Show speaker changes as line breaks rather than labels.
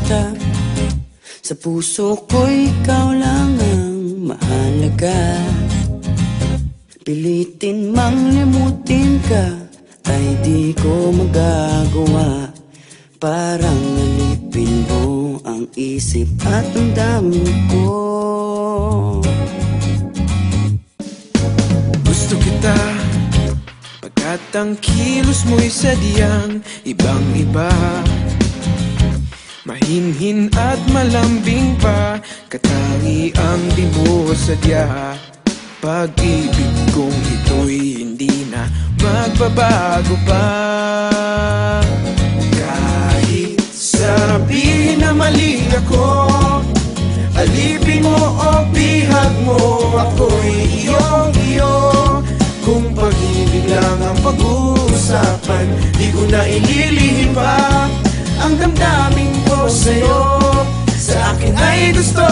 kita. Sa puso ko'y ikaw lang ang mahalaga. Pilitin mang limutin ka ay di ko magagawa. Parang alipin mo ang isip at ang damdamin ko.
Gusto kita pagkat ang kilos mo'y sadyang ibang-iba. Mahinhin at malambing pa, katangi ang di mo sadya. Pag-ibig kong ito'y hindi na magbabago pa. Kahit sabihin na mali ako, alipin mo o bihag mo, ako'y iyong-iyo. Kung pag-ibig lang ang pag-uusapan, di ko na ililihim pa ang damdamin ko sa'yo. Sa akin ay gusto